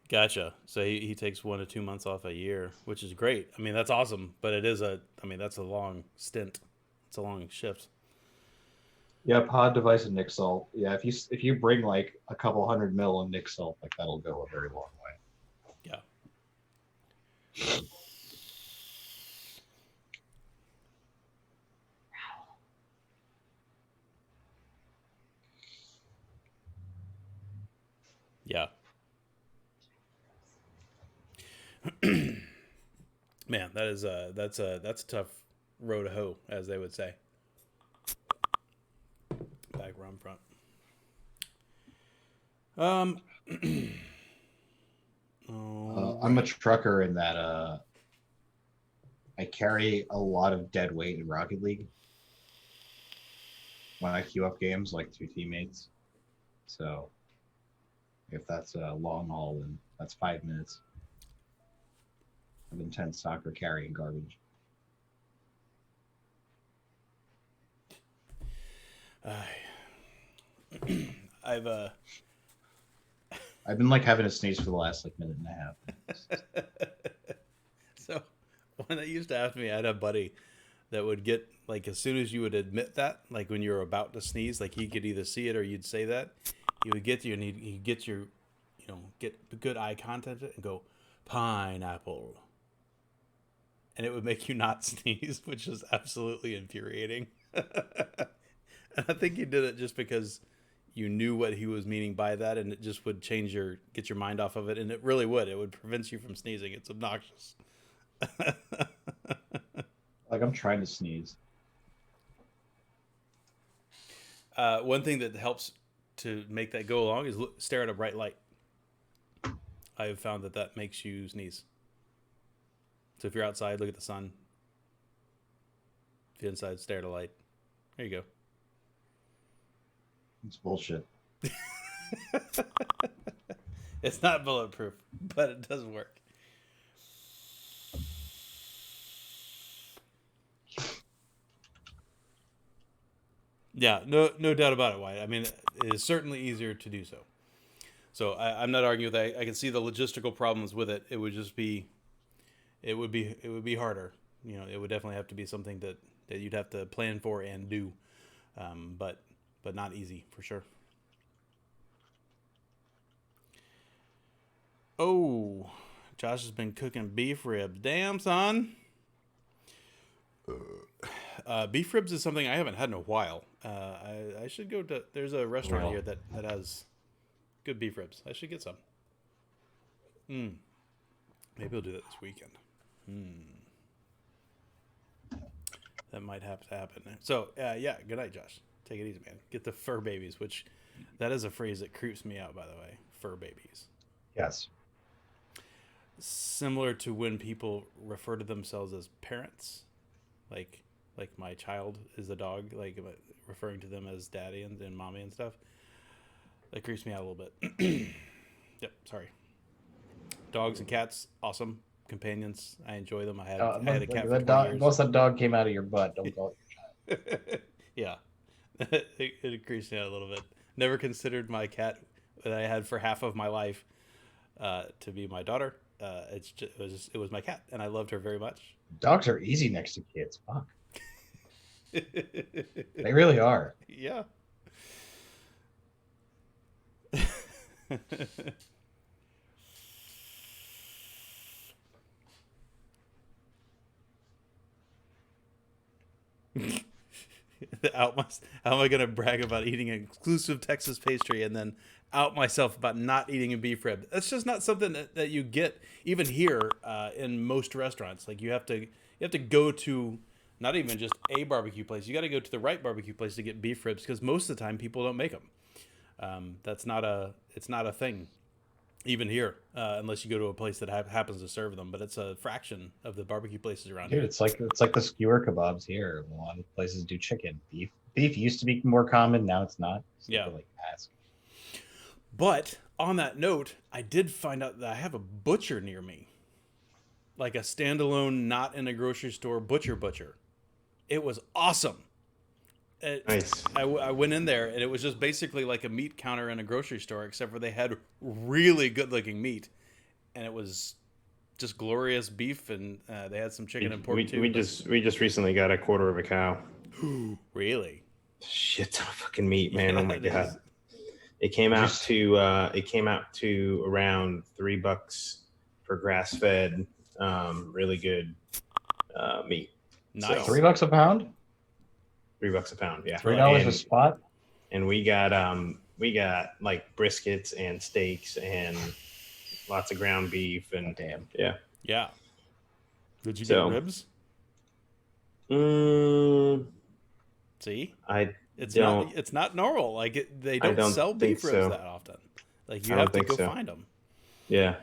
Gotcha. So he takes 1 to 2 months off a year, which is great. I mean, that's awesome, but that's a long stint. It's a long shift.
Yeah, pod device and Nick salt. Yeah, if you bring like a couple 100 mil of Nick salt, like that'll go a very long way.
Yeah. Yeah. Man, that's a tough row to hoe, as they would say. Back rum front.
I'm a trucker in that I carry a lot of dead weight in Rocket League when I queue up games, like 2 teammates. So if that's a long haul, then that's 5 minutes of intense soccer carrying garbage.
I've
been like having a sneeze for the last like minute and a half.
So when they used to ask me, I had a buddy that would get, like, as soon as you would admit that, like when you were about to sneeze, like he could either see it or you'd say that, he would get you and he'd get your, get good eye contact and go, pineapple. And it would make you not sneeze, which is absolutely infuriating. And I think he did it just because you knew what he was meaning by that, and it just would get your mind off of it, and it really would. It would prevent you from sneezing. It's obnoxious.
Like I'm trying to sneeze.
One thing that helps to make that go along is stare at a bright light. I have found that makes you sneeze. So if you're outside, look at the sun. If you're inside, stare at a light. There you go.
It's bullshit.
It's not bulletproof, but it does work. Yeah, no doubt about it, Wyatt. I mean, it is certainly easier to do so. So I'm not arguing with that. I can see the logistical problems with it. It would just be, it would be harder. It would definitely have to be something that you'd have to plan for and do, but not easy for sure. Oh, Josh has been cooking beef ribs. Damn, son. Beef ribs is something I haven't had in a while. I should go to. There's a restaurant here that has good beef ribs. I should get some. Maybe I'll do that this weekend. That might have to happen. So, yeah, good night, Josh. Take it easy, man. Get the fur babies, which that is a phrase that creeps me out, by the way. Fur babies.
Yes.
Similar to when people refer to themselves as parents, like my child is a dog, like referring to them as daddy and mommy and stuff. That creeps me out a little bit. Yep, sorry. Dogs and cats, awesome companions. I enjoy them. I had a cat for 20 years.
Most of that dog came out of your butt. Don't call it your child.
Yeah. It creeps me out a little bit. Never considered my cat that I had for half of my life to be my daughter. It was my cat, and I loved her very much.
Dogs are easy next to kids. Fuck. They really are.
Yeah. How am I gonna brag about eating an exclusive Texas pastry and then out myself about not eating a beef rib? That's just not something that you get even here in most restaurants. Like you have to go to not even just a barbecue place. You got to go to the right barbecue place to get beef ribs because most of the time people don't make them. It's not a thing even here unless you go to a place that happens to serve them. But it's a fraction of the barbecue places around
Dude,
here.
it's like the skewer kebabs here. A lot of places do chicken. Beef used to be more common. Now it's not. So
Yeah.
like ask.
But on that note, I did find out that I have a butcher near me, like a standalone, not in a grocery store butcher. It was awesome.
Nice.
I went in there and it was just basically like a meat counter in a grocery store, except for they had really good looking meat, and it was just glorious beef, and they had some chicken and pork too.
We just recently got a quarter of a cow.
Really
Shit ton of fucking meat, man. Oh my
it
god.
is.
It came out to around $3 for grass fed, really good meat.
Nice.
So,
$3 a pound.
$3 a pound, yeah.
$3 a
And-
spot.
And we got like briskets and steaks and lots of ground beef and
Damn.
yeah.
Yeah. Did you
So-
get ribs? See, it's
don't.
not normal. Like they
I
don't
don't
sell beef
think
ribs
so.
that often. Like you
I
have
don't
to go
think so.
find them.
Yeah.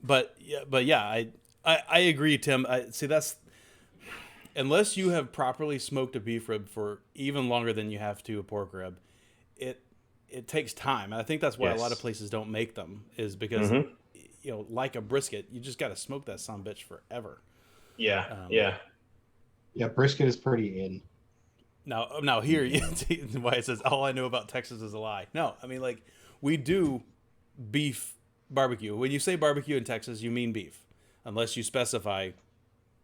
But yeah, I agree, Tim. See, that's unless you have properly smoked a beef rib for even longer than you have to a pork rib, it takes time. And I think that's why a lot of
Yes.
places don't make them, is because like a brisket, you just got to smoke that son of a bitch forever.
Yeah. Yeah.
Yeah, brisket is pretty in.
Now here, why it says all I know about Texas is a lie. No, I mean, like, we do beef barbecue. When you say barbecue in Texas, you mean beef, unless you specify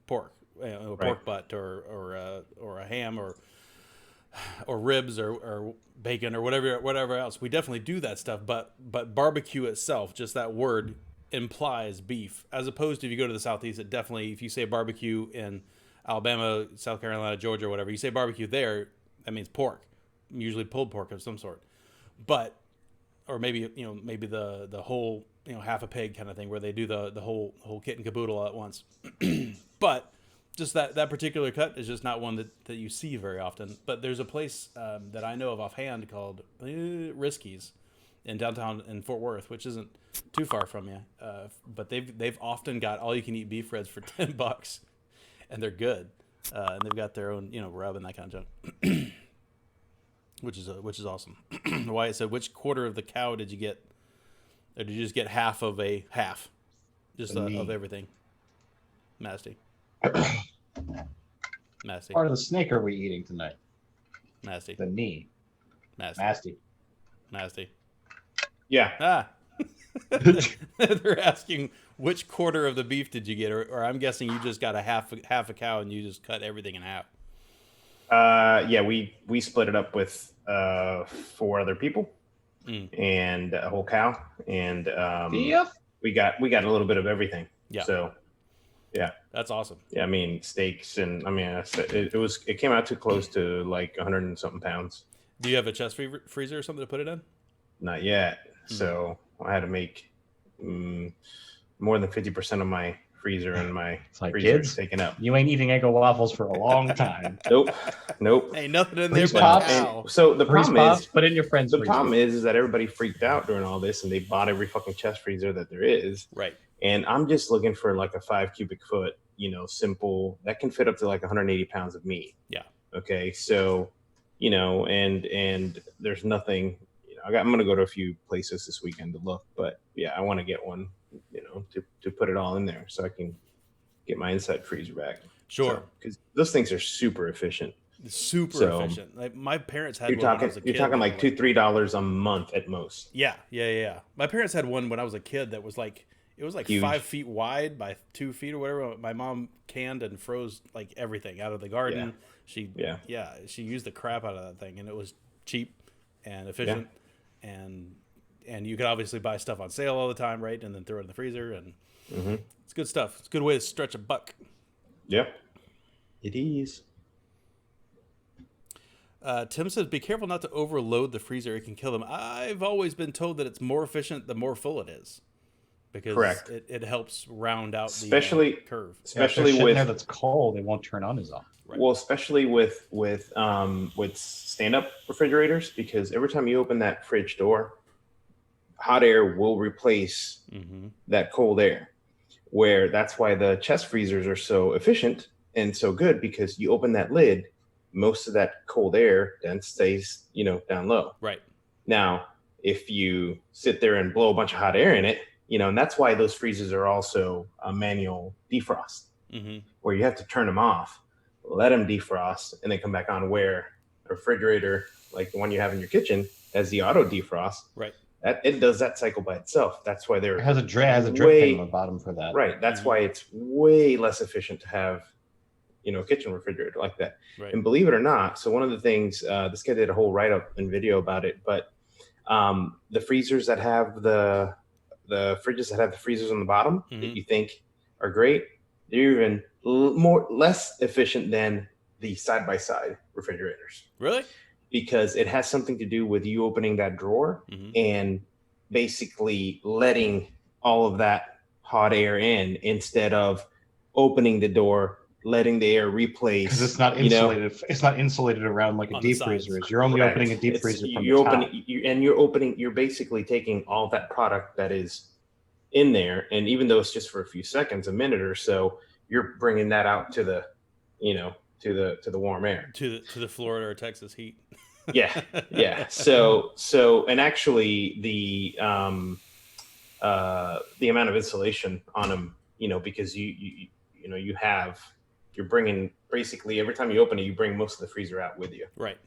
pork, pork
Right.
butt or a ham or ribs or bacon or whatever else. We definitely do that stuff, but barbecue itself, just that word implies beef, as opposed to if you go to the Southeast, it definitely, if you say barbecue in Alabama, South Carolina, Georgia, or whatever, you say barbecue there, that means pork, usually pulled pork of some sort. But, or maybe the whole, half a pig kind of thing, where they do the whole kit and caboodle all at once. But just that particular cut is just not one that you see very often. But there's a place that I know of offhand called Risky's in downtown in Fort Worth, which isn't too far from you. But they've often got all you can eat beef ribs for $10. And they're good, and they've got their own, rub and that kind of junk, which is awesome. Wyatt said, "Which quarter of the cow did you get, or did you just get half of a half, just of everything?" Nasty. Nasty.
Part of the snake are we eating tonight?
Nasty.
The knee.
Nasty.
Nasty.
Nasty.
Yeah.
Ah. They're asking which quarter of the beef did you get, or I'm guessing you just got half a cow and you just cut everything in half.
Yeah, we split it up with 4 other people and a whole cow, and we got a little bit of everything.
Yeah.
So yeah,
That's awesome.
yeah. I mean, steaks, and I mean, it came out too close to like 100 and something pounds.
Do you have a chest freezer or something to put it in?
Not yet. So I had to make more than 50% of my freezer and my
like,
freezer
kids?
is taken up.
You ain't eating Eggo waffles for a long time.
Nope.
Ain't nothing in there
Freeze
but
pops.
cow.
So the
Freeze
problem
pops,
is,
put in your friend's
the
freezer.
problem is that everybody freaked out during all this, and they bought every fucking chest freezer that there is.
Right.
And I'm just looking for like a 5 cubic foot, simple that can fit up to like 180 pounds of meat.
Yeah.
Okay. So, and there's nothing. I'm gonna go to a few places this weekend to look, but yeah, I want to get one, to put it all in there so I can get my inside freezer back.
Sure.
Because those things are super efficient.
Super
So,
efficient. Like my parents had
You're
one when I was a
talking,
kid.
you're talking like $2-3 a month at most.
Yeah. My parents had one when I was a kid that was like, it was like
Huge.
5 feet wide by 2 feet or whatever. My mom canned and froze like everything out of the garden.
Yeah.
She used the crap out of that thing, and it was cheap and efficient, and you could obviously buy stuff on sale all the time, right? And then throw it in the freezer, and it's good stuff. It's a good way to stretch a buck.
Yep. It is.
Tim says, "Be careful not to overload the freezer; it can kill them." I've always been told that it's more efficient the more full it is, because
Correct.
it helps round out
Especially
the curve.
Yeah, if there's
especially
shit in
with
there that's cold, it won't turn on as often.
Right.
well, especially with stand up refrigerators, because every time you open that fridge door, hot air will replace
Mm-hmm.
that cold air. Where that's why the chest freezers are so efficient and so good, because you open that lid, most of that cold air then stays, down low.
Right.
Now, if you sit there and blow a bunch of hot air in it, and that's why those freezers are also a manual defrost,
Mm-hmm.
where you have to turn them off, let them defrost, and then come back on. Where a refrigerator like the one you have in your kitchen has the auto defrost.
Right.
That it does that cycle by itself. That's why they're
It has a drip
way
pan on the bottom for that.
right. That's
Mm-hmm.
why it's way less efficient to have, a kitchen refrigerator like that.
Right.
And believe it or not, so one of the things, this guy did a whole write up and video about it, but the freezers that have the fridges that have the freezers on the bottom
Mhm.
that you think are great, they're even less efficient than the side by side refrigerators,
Really?
because it has something to do with you opening that drawer
Mhm.
and basically letting all of that hot air in, instead of opening the door, letting the air replace.
Because it's not insulated. It's not insulated around like a
On the
deep
sides.
freezer is. You're only
Correct.
opening a deep
It's-
freezer from
you're
the top.
opening, you're basically taking all that product that is in there, and even though it's just for a few seconds, a minute or so, you're bringing that out to the, to the warm air.
To the Florida or Texas heat.
Yeah. So, and actually the amount of insulation on them, because you're bringing, basically every time you open it, you bring most of the freezer out with you.
Right.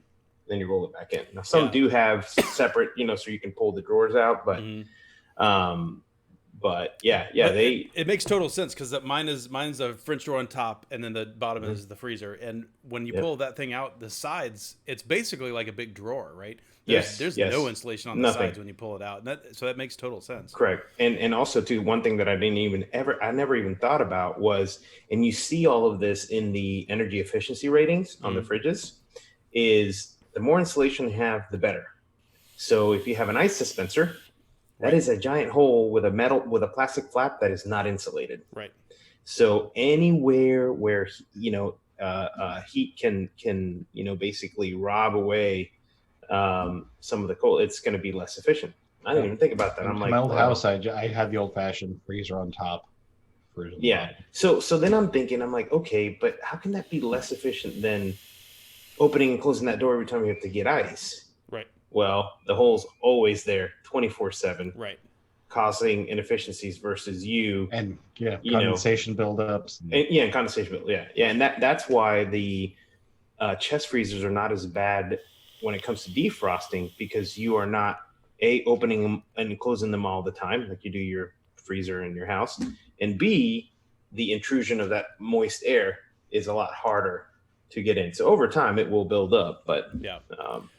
Then you roll it back in. Now some
Yeah.
do have separate, so you can pull the drawers out, but
Mhm.
but yeah,
But
they
it makes total sense, because mine's a French door on top, and then the bottom
Mhm.
is the freezer. And when you
Yep.
pull that thing out, the sides, it's basically like a big drawer, right?
Yes,
There's
yes.
no insulation on the
Nothing.
sides when you pull it out, and so that makes total sense.
correct. And also too, one thing that I never even thought about was, and you see all of this in the energy efficiency ratings on the fridges, is the more insulation you have, the better. So if you have an ice dispenser, that
Right.
is a giant hole with a plastic flap that is not insulated.
Right.
So anywhere where heat can basically rob away some of the cold, it's going to be less efficient. I didn't even think about that.
In
I'm
my
like,
old
wow.
house, I had the old fashioned freezer on top. Freezer on the
Yeah.
bottom.
So then I'm thinking, I'm like, okay, but how can that be less efficient than opening and closing that door every time you have to get ice?
Right.
Well, the hole's always there 24/7,
Right.
causing inefficiencies versus you.
And
condensation
buildups.
And condensation build. Yeah. And that's why the chest freezers are not as bad when it comes to defrosting, because you are not opening them and closing them all the time like you do your freezer in your house, and B, the intrusion of that moist air is a lot harder to get in. So over time it will build up, but
Yeah.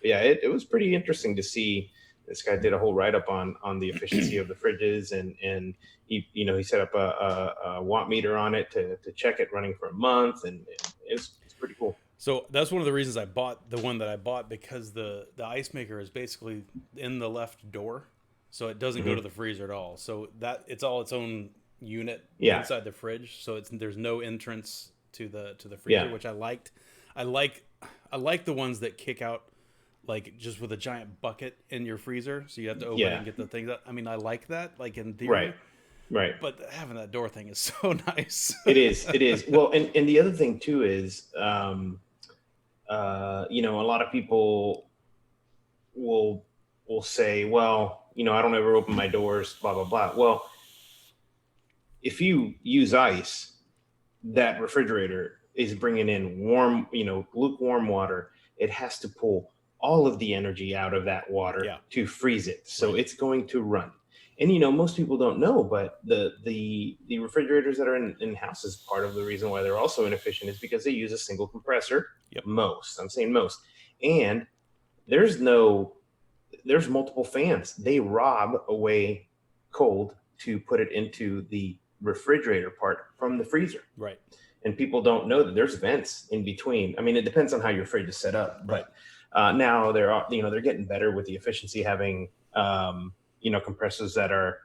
it was pretty interesting to see. This guy did a whole write up on the efficiency of the fridges, and he set up a watt meter on it to check it running for a month, and it's pretty cool.
So that's one of the reasons I bought the one that I bought, because the ice maker is basically in the left door, so it doesn't go to the freezer at all. So that it's all its own unit inside the fridge. So there's no entrance to the freezer, which I liked. I like the ones that kick out like just with a giant bucket in your freezer, so you have to open it and get the things out. I mean, I like that, like in theory.
Right.
But having that door thing is so nice.
It is. Well, and the other thing too is, a lot of people will say, well, I don't ever open my doors, blah, blah, blah. Well, if you use ice, that refrigerator is bringing in warm, lukewarm water. It has to pull all of the energy out of that water to freeze it. So it's going to run. And, most people don't know, but the refrigerators that are in houses, part of the reason why they're also inefficient is because they use a single compressor.
Yep.
I'm saying most. And there's multiple fans. They rob away cold to put it into the refrigerator part from the freezer.
Right.
And people don't know that there's vents in between. I mean, it depends on how your fridge is set up, but Now they're getting better with the efficiency, having compressors that are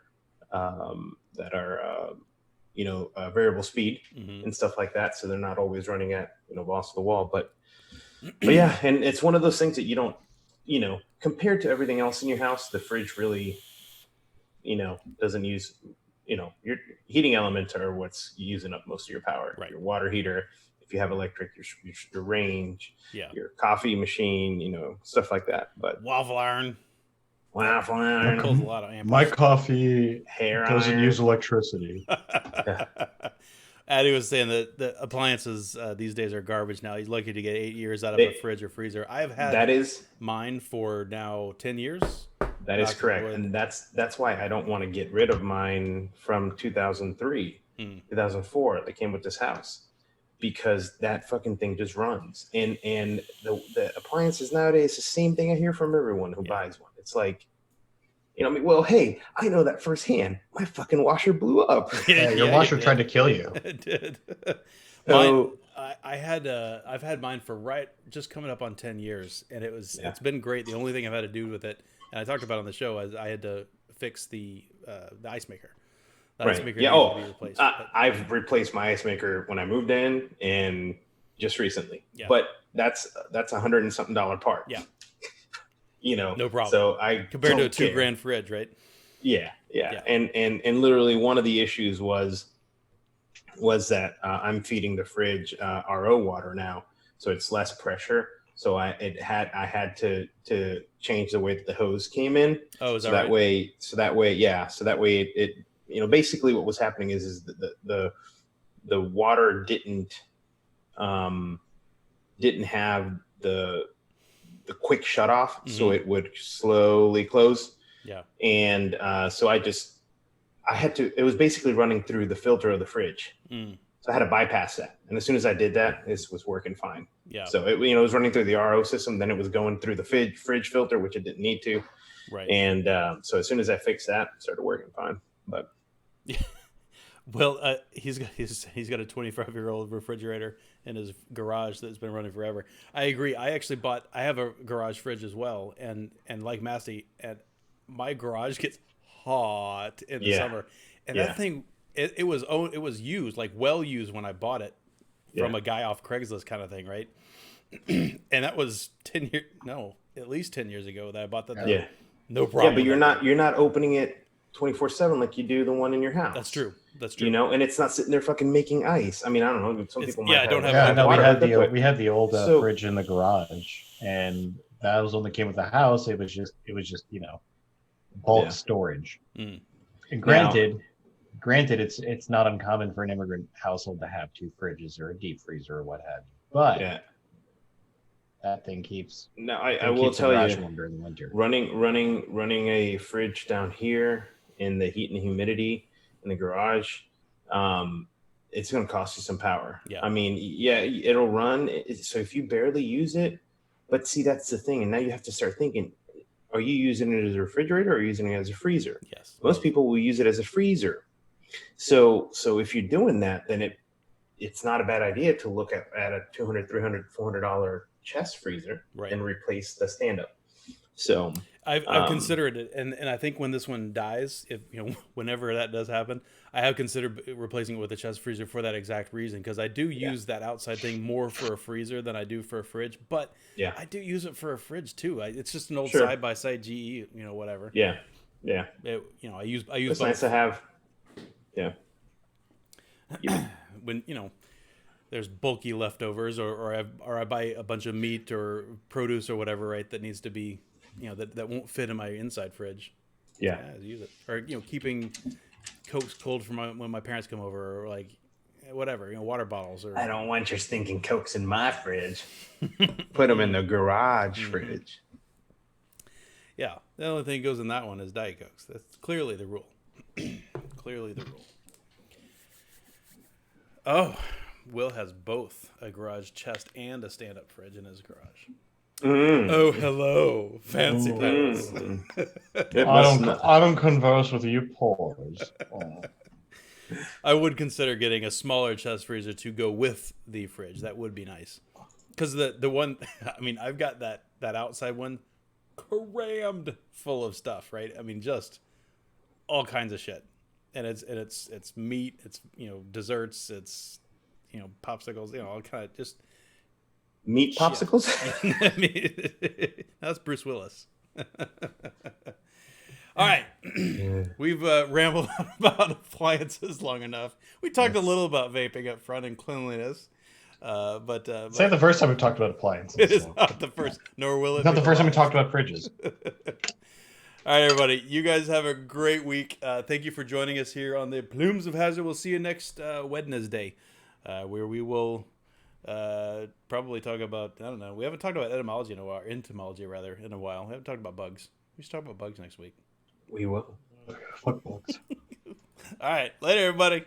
variable speed and stuff like that, so they're not always running at balls to the wall. But yeah, and it's one of those things that you don't, compared to everything else in your house, the fridge really, doesn't use, your heating elements are what's using up most of your power.
Right.
Your water heater, if you have electric, your range,
Yeah.
your coffee machine, stuff like that. But
waffle iron
waffle
pulls a
iron,
lot of amps.
My coffee
hair
doesn't
iron.
use electricity.
Addy was saying that the appliances these days are garbage now. He's lucky to get 8 years out of a fridge or freezer. I've had mine for now 10 years.
That is correct. And that's why I don't want to get rid of mine from 2003, 2004 that came with this house, because that fucking thing just runs. And the appliances nowadays, the same thing I hear from everyone who buys one. It's like, well, hey, I know that firsthand. My fucking washer blew up.
Yeah, your washer tried to kill you.
It did.
So,
I've had mine for just coming up on 10 years, and it's been great. The only thing I've had to do with it, and I talked about it on the show, is I had to fix the ice maker. The ice maker needed to be replaced.
I've replaced my ice maker when I moved in and just recently. Yeah. But that's $100 and something part.
Yeah.
No
problem.
So I
compared to a $2,000 fridge, right?
Yeah. And literally one of the issues was that I'm feeding the fridge RO water now, so it's less pressure. So I had to change the way that the hose came in.
Oh, is that
right? So that way, it basically what was happening is the water didn't have the quick shut off, so it would slowly close.
Yeah. And
so it was basically running through the filter of the fridge. So I had to bypass that. And as soon as I did that, this was working fine.
Yeah.
So it was running through the RO system, then it was going through the fridge filter, which it didn't need to.
Right.
And so as soon as I fixed that, it started working fine. But
well, he's got a 25-year-old refrigerator in his garage that's been running forever. I agree. I have a garage fridge as well, and like Masty, and my garage gets hot in the summer, and that thing it was used, like well used, when I bought it from a guy off Craigslist kind of thing, right? And that was at least 10 years ago that I bought that.
Yeah,
no problem.
Yeah, but you're not opening it 24/7 like you do the one in your house.
That's true.
And it's not sitting there fucking making ice. I mean, I don't know. Some people might.
We had the old fridge in the garage, and that was only came with the house. It was just bulk storage. And granted, it's not uncommon for an immigrant household to have two fridges or a deep freezer or what have you. But that thing keeps.
Now I will tell you,
during the winter,
running a fridge down here in the heat and humidity in the garage, it's going to cost you some power.
Yeah.
I mean, it'll run. So if you barely use it, but see, that's the thing. And now you have to start thinking, are you using it as a refrigerator or are you using it as a freezer?
Yes.
Most people will use it as a freezer. So if you're doing that, then it's not a bad idea to look at a $200, $300, $400 chest freezer and replace the stand-up. So
I've considered it, and I think when this one dies, whenever that does happen, I have considered replacing it with a chest freezer for that exact reason, because I do use that outside thing more for a freezer than I do for a fridge, but I do use it for a fridge too. It's just an old side-by-side GE, whatever.
Yeah.
I use
it's
both.
Nice to have. Yeah.
When there's bulky leftovers, or I buy a bunch of meat or produce or whatever, right, that needs to be, that won't fit in my inside fridge.
Yeah.
I use it. Or keeping Cokes cold for when my parents come over, or like whatever, water bottles. Or
I don't want your stinking Cokes in my fridge. Put them in the garage fridge.
Yeah, the only thing that goes in that one is Diet Cokes. That's clearly the rule. Clearly the rule. Oh, Will has both a garage chest and a stand-up fridge in his garage. Oh, hello, fancy pants.
I don't converse with you pores.
I would consider getting a smaller chest freezer to go with the fridge. That would be nice. because the one, I mean, I've got that outside one crammed full of stuff, right? I mean, just all kinds of shit, and it's meat, it's desserts, it's popsicles, all kind of just
Meat popsicles.
I mean, that's Bruce Willis. All right, we've rambled on about appliances long enough. We talked a little about vaping up front and cleanliness, but
It's not the first time we've talked about appliances.
it is
so.
not the first, nor will it.
It's not
be
the first time we
last.
talked about fridges.
All right, everybody, you guys have a great week. Thank you for joining us here on the Plumes of Hazard. We'll see you next Wednesday, where we will probably talk about, I don't know, we haven't talked about entomology in a while. We haven't talked about bugs. We should talk about bugs next week.
We will.
Fuck bugs.
All right, later, everybody.